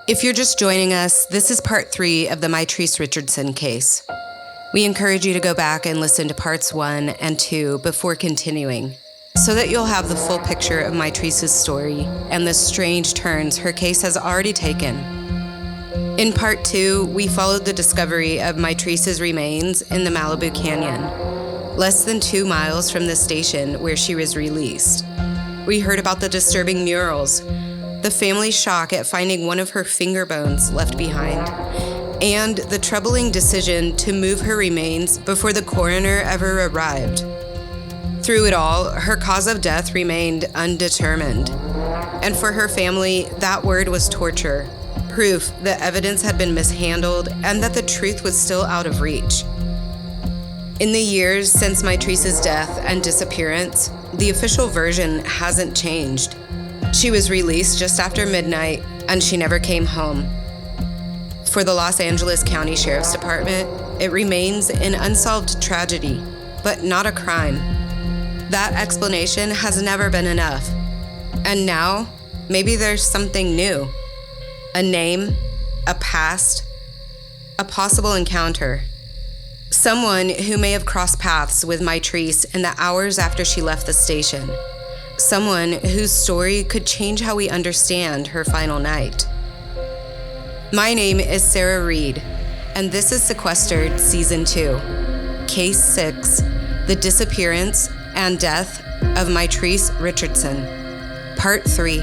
If you're just joining us, this is part 3 of the Mitrice Richardson case. We encourage you to go back and listen to parts 1 and 2 before continuing, so that you'll have the full picture of Mitrice's story and the strange turns her case has already taken. In part 2, we followed the discovery of Mitrice's remains in the Malibu Canyon, less than 2 miles from the station where she was released. We heard about the disturbing murals, the family's shock at finding one of her finger bones left behind, and the troubling decision to move her remains before the coroner ever arrived. Through it all, her cause of death remained undetermined. And for her family, that word was torture, proof that evidence had been mishandled and that the truth was still out of reach. In the years since Mitrice's death and disappearance, the official version hasn't changed. She was released just after midnight, and she never came home. For the Los Angeles County Sheriff's Department, it remains an unsolved tragedy, but not a crime. That explanation has never been enough. And now, maybe there's something new. A name, a past, a possible encounter. Someone who may have crossed paths with Mitrice in the hours after she left the station. Someone whose story could change how we understand her final night. My name is Sarah Reed, and this is Sequestered Season 2, Case 6, The Disappearance and Death of Mitrice Richardson, Part 3.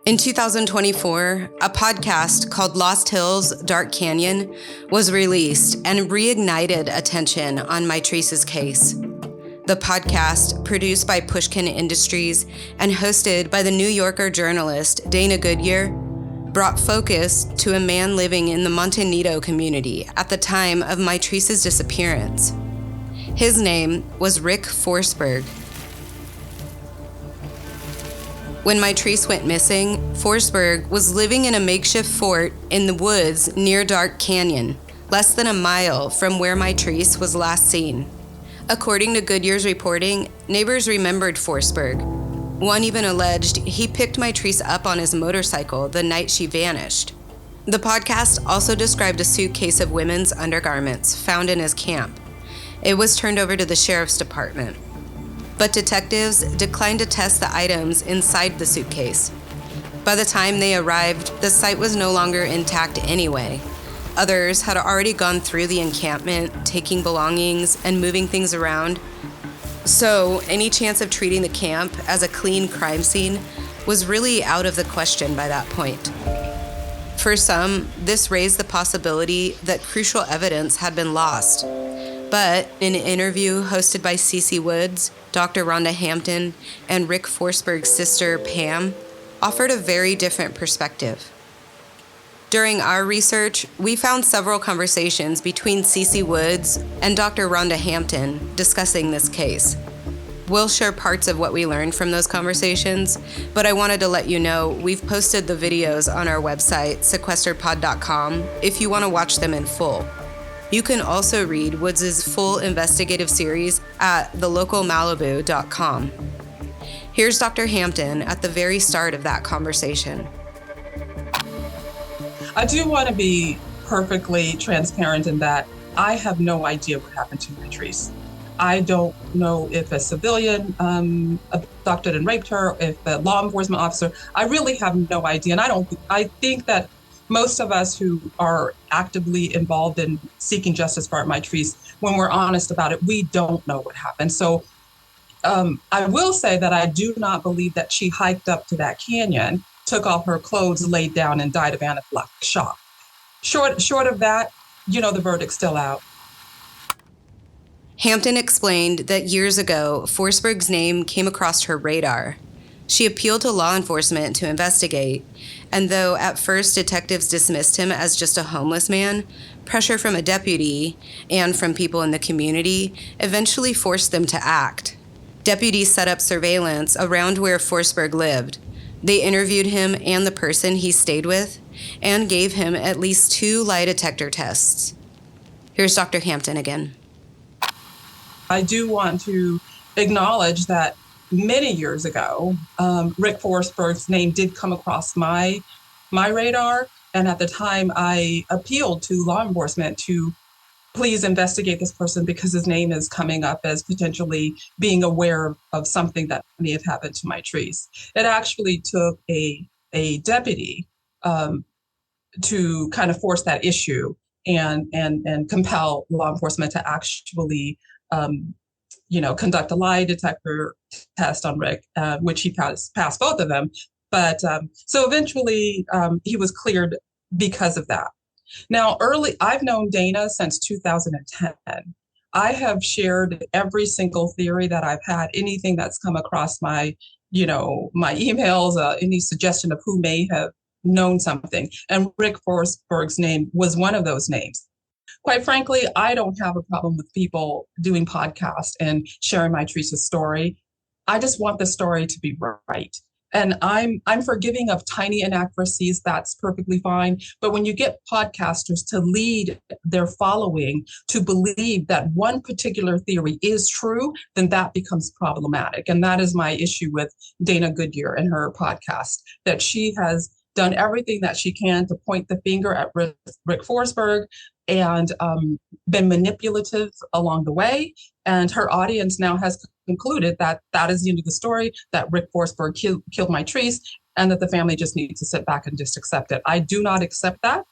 In 2024, a podcast called Lost Hills, Dark Canyon was released and reignited attention on Mitrice's case. The podcast, produced by Pushkin Industries and hosted by the New Yorker journalist Dana Goodyear, brought focus to a man living in the Montanito community at the time of Mitrice's disappearance. His name was Rick Forsberg. When Mitrice went missing, Forsberg was living in a makeshift fort in the woods near Dark Canyon, less than a mile from where Mitrice was last seen. According to Goodyear's reporting, neighbors remembered Forsberg. One even alleged he picked Mitrice up on his motorcycle the night she vanished. The podcast also described a suitcase of women's undergarments found in his camp. It was turned over to the sheriff's department. But detectives declined to test the items inside the suitcase. By the time they arrived, the site was no longer intact anyway. Others had already gone through the encampment, taking belongings and moving things around. So any chance of treating the camp as a clean crime scene was really out of the question by that point. For some, this raised the possibility that crucial evidence had been lost. But in an interview hosted by Cece Woods, Dr. Ronda Hampton, and Rick Forsberg's sister, Pam, offered a very different perspective. During our research, we found several conversations between Cece Woods and Dr. Ronda Hampton discussing this case. We'll share parts of what we learned from those conversations, but I wanted to let you know we've posted the videos on our website, sequesteredpod.com, if you want to watch them in full. You can also read Woods' full investigative series at thelocalmalibu.com. Here's Dr. Hampton at the very start of that conversation. I do want to be perfectly transparent in that I have no idea what happened to Mitrice. I don't know if a civilian abducted and raped her, if a law enforcement officer. I really have no idea. And I think that most of us who are actively involved in seeking justice for Mitrice, when we're honest about it, we don't know what happened. So I will say that I do not believe that she hiked up to that canyon, took off her clothes, laid down, and died of anaphylactic shock. Short of that, the verdict's still out. Hampton explained that years ago, Forsberg's name came across her radar. She appealed to law enforcement to investigate, and though at first detectives dismissed him as just a homeless man, pressure from a deputy and from people in the community eventually forced them to act. Deputies set up surveillance around where Forsberg lived. They interviewed him and the person he stayed with and gave him at least 2 lie detector tests. Here's Dr. Hampton again. I do want to acknowledge that many years ago, Rick Forsberg's name did come across my radar. And at the time, I appealed to law enforcement to please investigate this person because his name is coming up as potentially being aware of something that may have happened to Mitrice. It actually took a deputy to kind of force that issue and compel law enforcement to actually conduct a lie detector test on Rick, which he passed both of them. But so eventually he was cleared because of that. Now, I've known Dana since 2010. I have shared every single theory that I've had, anything that's come across my emails, any suggestion of who may have known something. And Rick Forsberg's name was one of those names. Quite frankly, I don't have a problem with people doing podcasts and sharing Mitrice's story. I just want the story to be right. And I'm forgiving of tiny inaccuracies. That's perfectly fine. But when you get podcasters to lead their following to believe that one particular theory is true, then that becomes problematic. And that is my issue with Dana Goodyear and her podcast, that she has done everything that she can to point the finger at Rick Forsberg and been manipulative along the way. And her audience now has concluded that that is the end of the story, that Rick Forsberg killed Mitrice, and that the family just needs to sit back and just accept it. I do not accept that.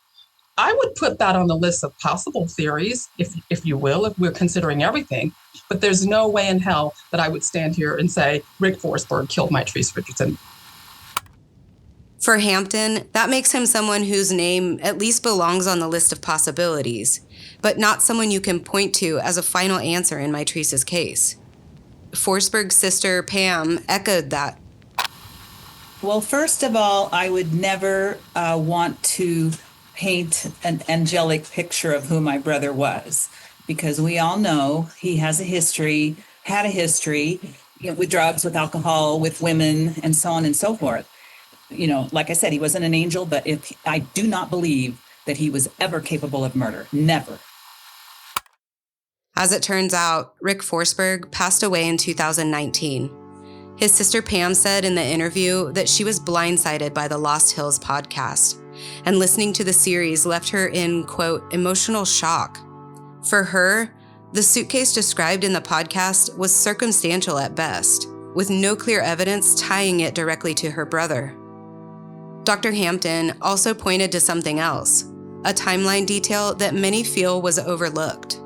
I would put that on the list of possible theories, if you will, if we're considering everything. But there's no way in hell that I would stand here and say Rick Forsberg killed Mitrice Richardson. For Hampton, that makes him someone whose name at least belongs on the list of possibilities, but not someone you can point to as a final answer in Mitrice's case. Forsberg's sister, Pam, echoed that. Well, first of all, I would never want to paint an angelic picture of who my brother was, because we all know he had a history with drugs, with alcohol, with women, and so on and so forth. Like I said, he wasn't an angel, but I do not believe that he was ever capable of murder. Never. As it turns out, Rick Forsberg passed away in 2019. His sister Pam said in the interview that she was blindsided by the Lost Hills podcast, and listening to the series left her in, quote, emotional shock. For her, the suitcase described in the podcast was circumstantial at best, with no clear evidence tying it directly to her brother. Dr. Hampton also pointed to something else, a timeline detail that many feel was overlooked.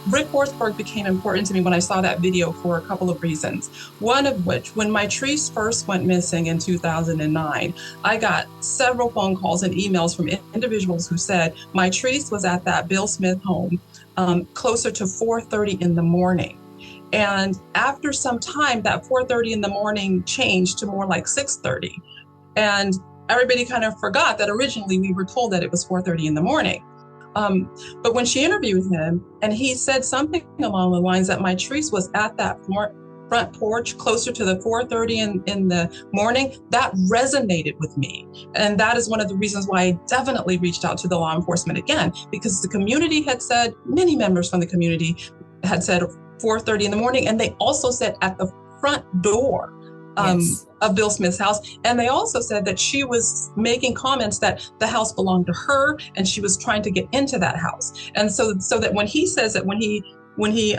Rick Forsberg became important to me when I saw that video for a couple of reasons. One of which, when Mitrice first went missing in 2009, I got several phone calls and emails from individuals who said Mitrice was at that Bill Smith home closer to 4:30 in the morning. And after some time, that 4:30 in the morning changed to more like 6:30. And everybody kind of forgot that originally we were told that it was 4:30 in the morning. But when she interviewed him, and he said something along the lines that Mitrice was at that front porch closer to the 4:30 in the morning, that resonated with me. And that is one of the reasons why I definitely reached out to the law enforcement again, because the community had said, many members from the community had said 4:30 in the morning, and they also said at the front door of Bill Smith's house. And they also said that she was making comments that the house belonged to her and she was trying to get into that house. And so that when he says that when he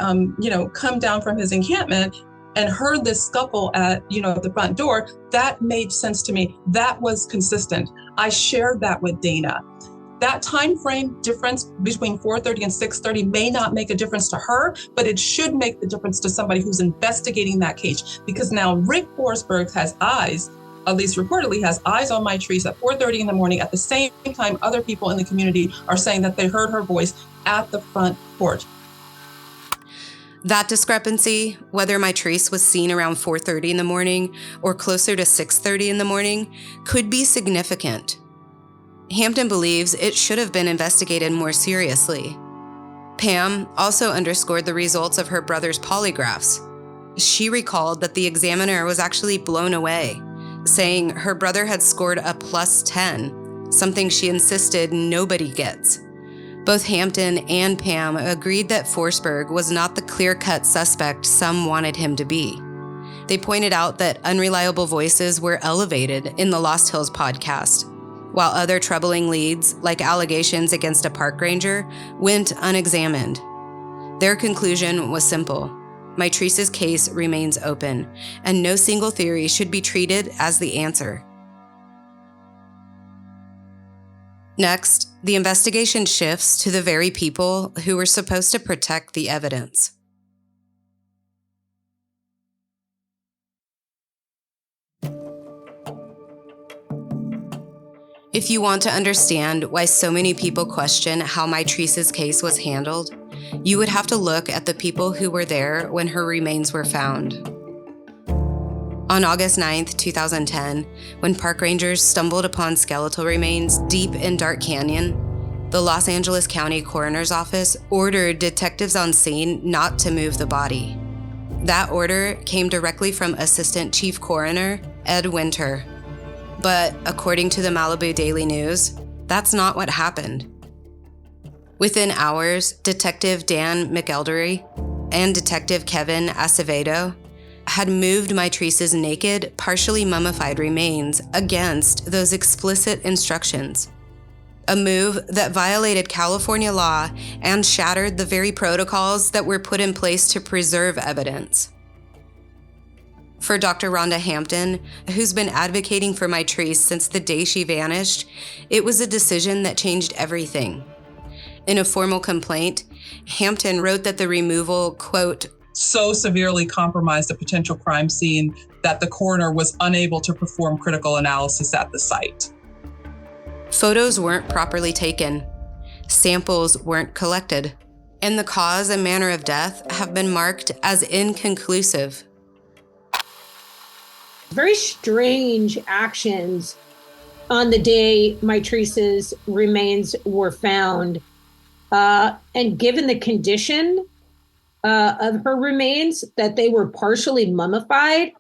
come down from his encampment and heard this scuffle at the front door, that made sense to me. That was consistent. I shared that with Dana. That time frame difference between 4:30 and 6:30 may not make a difference to her, but it should make the difference to somebody who's investigating that case. Because now Rick Forsberg has eyes, at least reportedly has eyes on Mitrice at 4:30 in the morning. At the same time, other people in the community are saying that they heard her voice at the front porch. That discrepancy, whether Mitrice was seen around 4:30 in the morning or closer to 6:30 in the morning, could be significant. Hampton believes it should have been investigated more seriously. Pam also underscored the results of her brother's polygraphs. She recalled that the examiner was actually blown away, saying her brother had scored a +10, something she insisted nobody gets. Both Hampton and Pam agreed that Forsberg was not the clear-cut suspect some wanted him to be. They pointed out that unreliable voices were elevated in the Lost Hills podcast, while other troubling leads, like allegations against a park ranger, went unexamined. Their conclusion was simple. Mitrice's case remains open, and no single theory should be treated as the answer. Next, the investigation shifts to the very people who were supposed to protect the evidence. If you want to understand why so many people question how Mitrice's case was handled, you would have to look at the people who were there when her remains were found. On August 9th, 2010, when park rangers stumbled upon skeletal remains deep in Dark Canyon, the Los Angeles County Coroner's Office ordered detectives on scene not to move the body. That order came directly from Assistant Chief Coroner Ed Winter. But according to the Malibu Daily News, that's not what happened. Within hours, Detective Dan McElderry and Detective Kevin Acevedo had moved Mitrice's naked, partially mummified remains against those explicit instructions. A move that violated California law and shattered the very protocols that were put in place to preserve evidence. For Dr. Ronda Hampton, who's been advocating for Mitrice since the day she vanished, it was a decision that changed everything. In a formal complaint, Hampton wrote that the removal, quote, so severely compromised a potential crime scene that the coroner was unable to perform critical analysis at the site. Photos weren't properly taken, samples weren't collected, and the cause and manner of death have been marked as inconclusive. Very strange actions on the day Mitrice's remains were found. And given the condition of her remains, that they were partially mummified,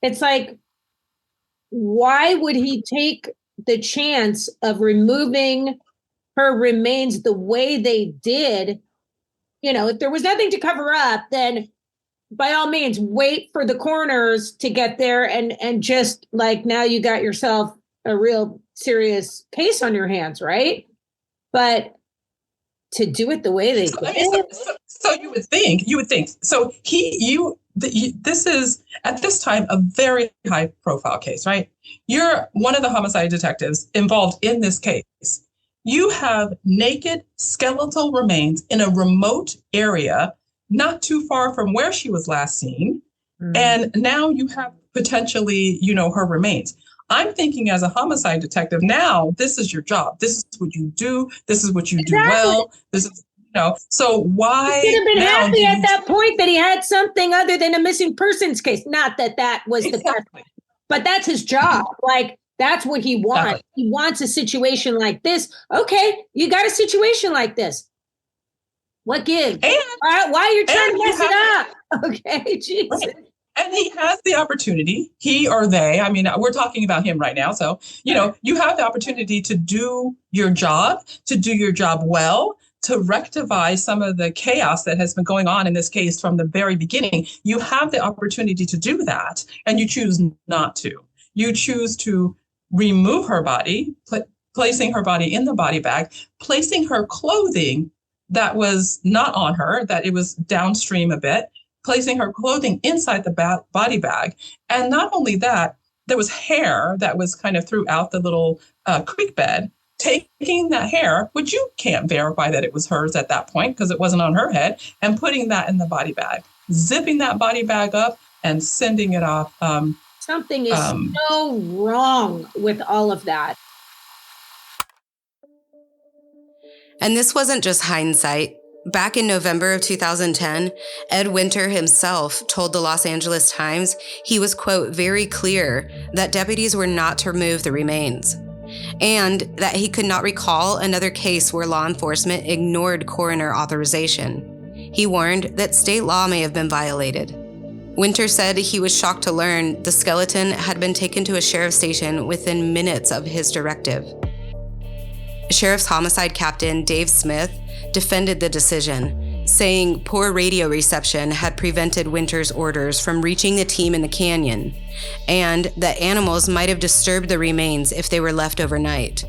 it's like, why would he take the chance of removing her remains the way they did? You know, if there was nothing to cover up, then by all means, wait for the coroners to get there and just like, now you got yourself a real serious case on your hands, right? But to do it the way they did. So you would think. So this is at this time a very high profile case, right? You're one of the homicide detectives involved in this case. You have naked skeletal remains in a remote area, not too far from where she was last seen. Mm-hmm. And now you have potentially, her remains. I'm thinking as a homicide detective, now this is your job. This is what you do. This is what you do well. This is, so why? He should have been happy at that point that he had something other than a missing persons case. Not that was the best, but that's his job. Like, that's what he wants. Exactly. He wants a situation like this. Okay, you got a situation like this. What gives? And why are you trying to mess it up? Okay, Jesus. Right. And he has the opportunity, he or they, we're talking about him right now. So, you have the opportunity to do your job well, to rectify some of the chaos that has been going on in this case from the very beginning. You have the opportunity to do that, and you choose not to. You choose to remove her body, placing her body in the body bag, placing her clothing that was not on her, that it was downstream a bit, placing her clothing inside the body bag. And not only that, there was hair that was kind of throughout the little creek bed, taking that hair, which you can't verify that it was hers at that point because it wasn't on her head, and putting that in the body bag, zipping that body bag up and sending it off. Something is so wrong with all of that. And this wasn't just hindsight. Back in November of 2010, Ed Winter himself told the Los Angeles Times he was, quote, very clear that deputies were not to remove the remains, and that he could not recall another case where law enforcement ignored coroner authorization. He warned that state law may have been violated. Winter said he was shocked to learn the skeleton had been taken to a sheriff's station within minutes of his directive. Sheriff's Homicide Captain Dave Smith defended the decision, saying poor radio reception had prevented Winter's orders from reaching the team in the canyon, and that animals might have disturbed the remains if they were left overnight.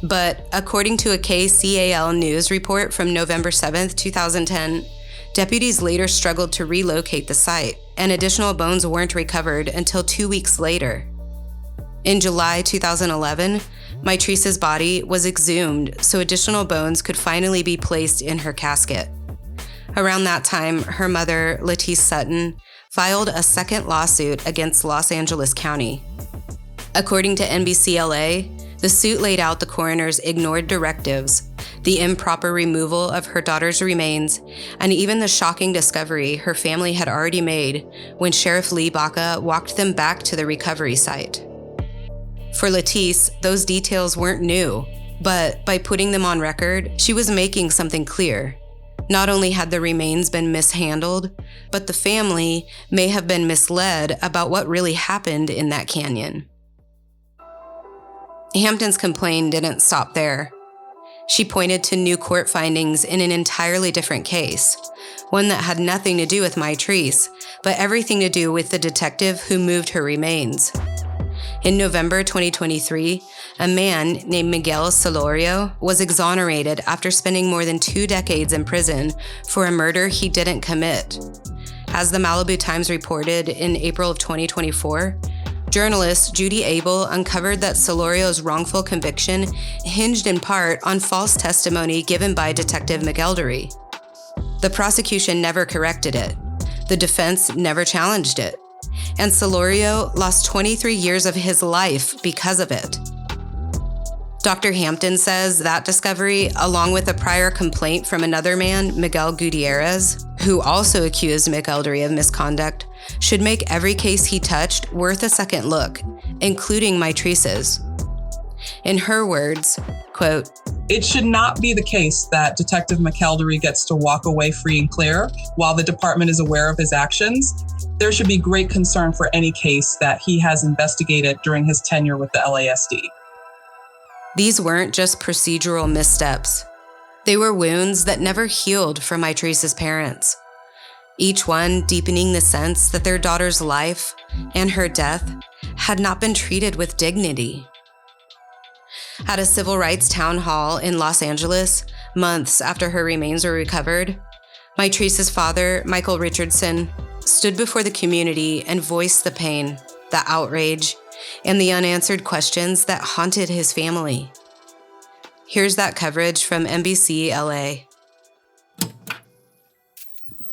But according to a KCAL News report from November 7, 2010, deputies later struggled to relocate the site, and additional bones weren't recovered until 2 weeks later. In July 2011, Mitrice's body was exhumed so additional bones could finally be placed in her casket. Around that time, her mother, Lettice Sutton, filed a second lawsuit against Los Angeles County. According to NBCLA, the suit laid out the coroner's ignored directives, the improper removal of her daughter's remains, and even the shocking discovery her family had already made when Sheriff Lee Baca walked them back to the recovery site. For Lettice, those details weren't new, but by putting them on record, she was making something clear. Not only had the remains been mishandled, but the family may have been misled about what really happened in that canyon. Hampton's complaint didn't stop there. She pointed to new court findings in an entirely different case, one that had nothing to do with Mitrice, but everything to do with the detective who moved her remains. In November 2023, a man named Miguel Solorio was exonerated after spending more than 2 decades in prison for a murder he didn't commit. As the Malibu Times reported in April of 2024, journalist Judy Abel uncovered that Solorio's wrongful conviction hinged in part on false testimony given by Detective McElderry. The prosecution never corrected it. The defense never challenged it. And Solorio lost 23 years of his life because of it. Dr. Hampton says that discovery, along with a prior complaint from another man, Miguel Gutierrez, who also accused McElderry of misconduct, should make every case he touched worth a second look, including Mitrice's. In her words, quote, "It should not be the case that Detective McElderry gets to walk away free and clear while the department is aware of his actions. There should be great concern for any case that he has investigated during his tenure with the LASD." These weren't just procedural missteps. They were wounds that never healed for Mitrice's parents, each one deepening the sense that their daughter's life and her death had not been treated with dignity. At a civil rights town hall in Los Angeles, months after her remains were recovered, Mitrice's father, Michael Richardson, stood before the community and voiced the pain, the outrage, and the unanswered questions that haunted his family. Here's that coverage from NBC LA.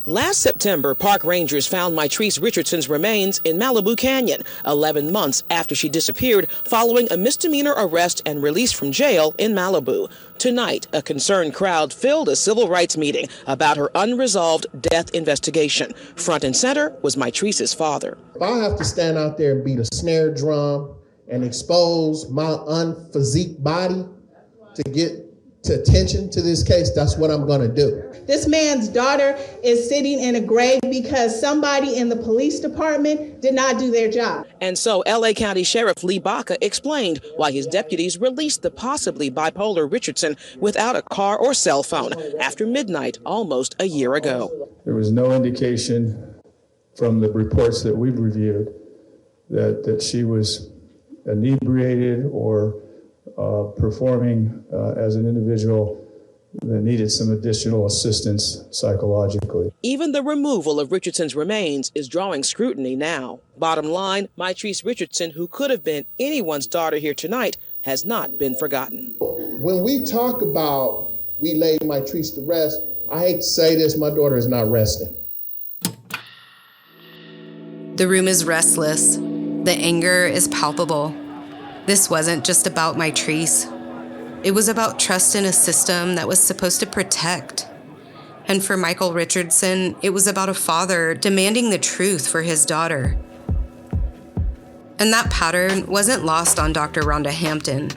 Last September, park rangers found Mitrice Richardson's remains in Malibu Canyon, 11 months after she disappeared following a misdemeanor arrest and release from jail in Malibu. Tonight, a concerned crowd filled a civil rights meeting about her unresolved death investigation. Front and center was Mitrice's father. If I have to stand out there and beat a snare drum and expose my unphysique body to get to attention to this case, that's what I'm going to do. This man's daughter is sitting in a grave because somebody in the police department did not do their job. And so LA County Sheriff Lee Baca explained why his deputies released the possibly bipolar Richardson without a car or cell phone after midnight almost a year ago. There was no indication from the reports that we've reviewed that she was inebriated or performing as an individual that needed some additional assistance psychologically. Even the removal of Richardson's remains is drawing scrutiny now. Bottom line, Mitrice Richardson, who could have been anyone's daughter here tonight, has not been forgotten. When we talk about we laid Mitrice to rest, I hate to say this, my daughter is not resting. The room is restless. The anger is palpable. This wasn't just about Mitrice. It was about trust in a system that was supposed to protect. And for Michael Richardson, it was about a father demanding the truth for his daughter. And that pattern wasn't lost on Dr. Ronda Hampton.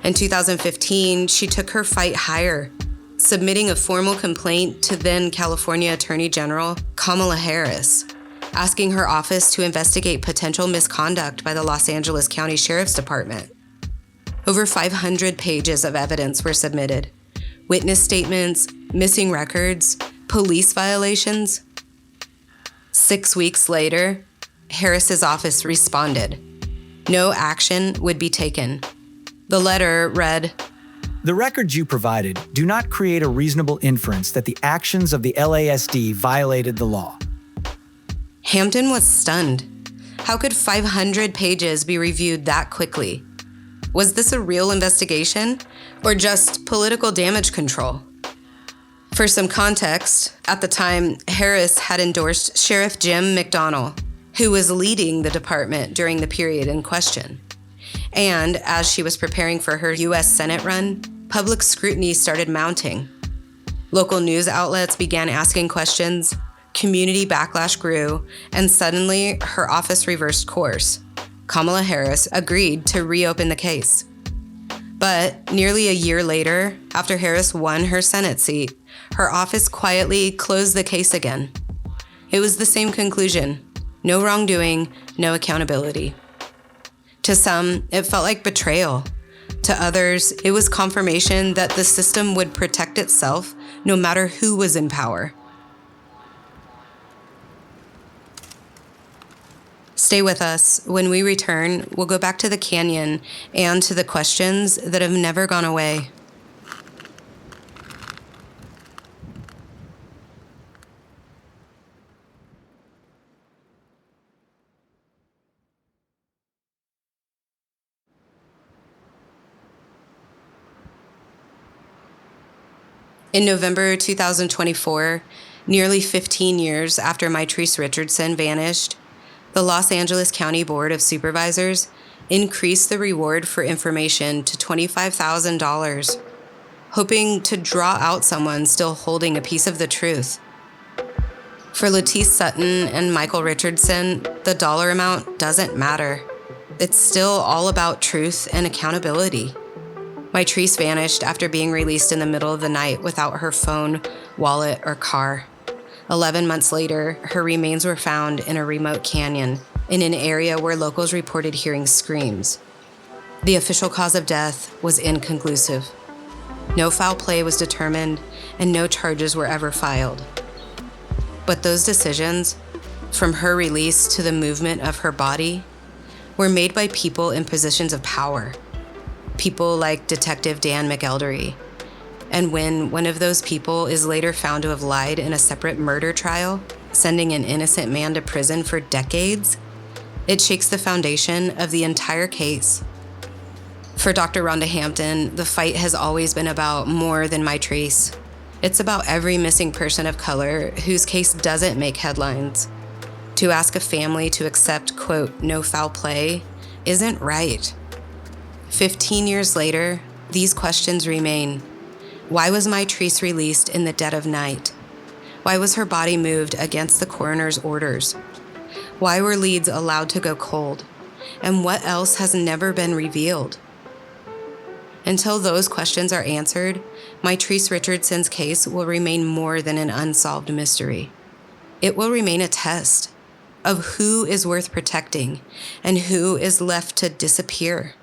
In 2015, she took her fight higher, submitting a formal complaint to then California Attorney General Kamala Harris, asking her office to investigate potential misconduct by the Los Angeles County Sheriff's Department. Over 500 pages of evidence were submitted. Witness statements, missing records, police violations. 6 weeks later, Harris's office responded. No action would be taken. The letter read, "The records you provided do not create a reasonable inference that the actions of the LASD violated the law." Hampton was stunned. How could 500 pages be reviewed that quickly? Was this a real investigation or just political damage control? For some context, at the time, Harris had endorsed Sheriff Jim McDonnell, who was leading the department during the period in question. And as she was preparing for her U.S. Senate run, public scrutiny started mounting. Local news outlets began asking questions, community backlash grew, and suddenly her office reversed course. Kamala Harris agreed to reopen the case. But nearly a year later, after Harris won her Senate seat, her office quietly closed the case again. It was the same conclusion: no wrongdoing, no accountability. To some, it felt like betrayal. To others, it was confirmation that the system would protect itself no matter who was in power. Stay with us. When we return, we'll go back to the canyon and to the questions that have never gone away. In November 2024, nearly 15 years after Mitrice Richardson vanished, the Los Angeles County Board of Supervisors increased the reward for information to $25,000, hoping to draw out someone still holding a piece of the truth. For Latice Sutton and Michael Richardson, the dollar amount doesn't matter. It's still all about truth and accountability. Mitrice vanished after being released in the middle of the night without her phone, wallet, or car. 11 months later, her remains were found in a remote canyon in an area where locals reported hearing screams. The official cause of death was inconclusive. No foul play was determined, and no charges were ever filed. But those decisions, from her release to the movement of her body, were made by people in positions of power. People like Detective Dan McElderry. And when one of those people is later found to have lied in a separate murder trial, sending an innocent man to prison for decades, it shakes the foundation of the entire case. For Dr. Ronda Hampton, the fight has always been about more than Mitrice. It's about every missing person of color whose case doesn't make headlines. To ask a family to accept, quote, no foul play isn't right. 15 years later, these questions remain. Why was Mitrice released in the dead of night? Why was her body moved against the coroner's orders? Why were leads allowed to go cold? And what else has never been revealed? Until those questions are answered, Mitrice Richardson's case will remain more than an unsolved mystery. It will remain a test of who is worth protecting and who is left to disappear.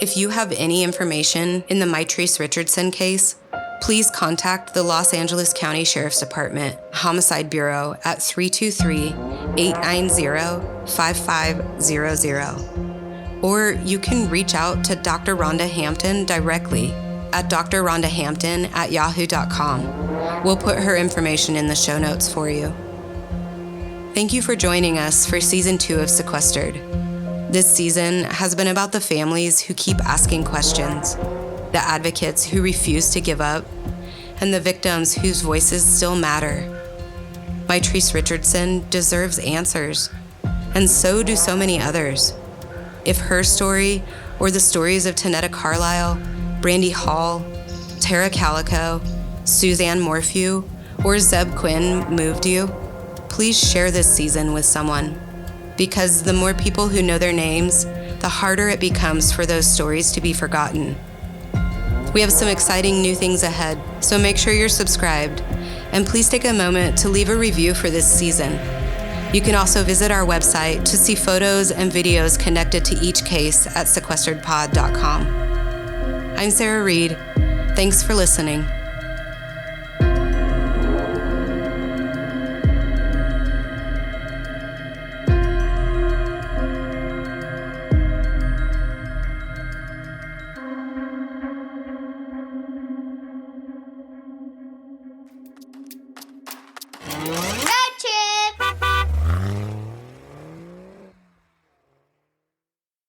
If you have any information in the Mitrice Richardson case, please contact the Los Angeles County Sheriff's Department Homicide Bureau at 323-890-5500. Or you can reach out to Dr. Ronda Hampton directly at drrondahampton@yahoo.com. We'll put her information in the show notes for you. Thank you for joining us for Season 2 of Sequestered. This season has been about the families who keep asking questions, the advocates who refuse to give up, and the victims whose voices still matter. Mitrice Richardson deserves answers, and so do so many others. If her story, or the stories of Tanetta Carlisle, Brandy Hall, Tara Calico, Suzanne Morphew, or Zeb Quinn moved you, please share this season with someone. Because the more people who know their names, the harder it becomes for those stories to be forgotten. We have some exciting new things ahead, so make sure you're subscribed. And please take a moment to leave a review for this season. You can also visit our website to see photos and videos connected to each case at sequesteredpod.com. I'm Sarah Reed. Thanks for listening.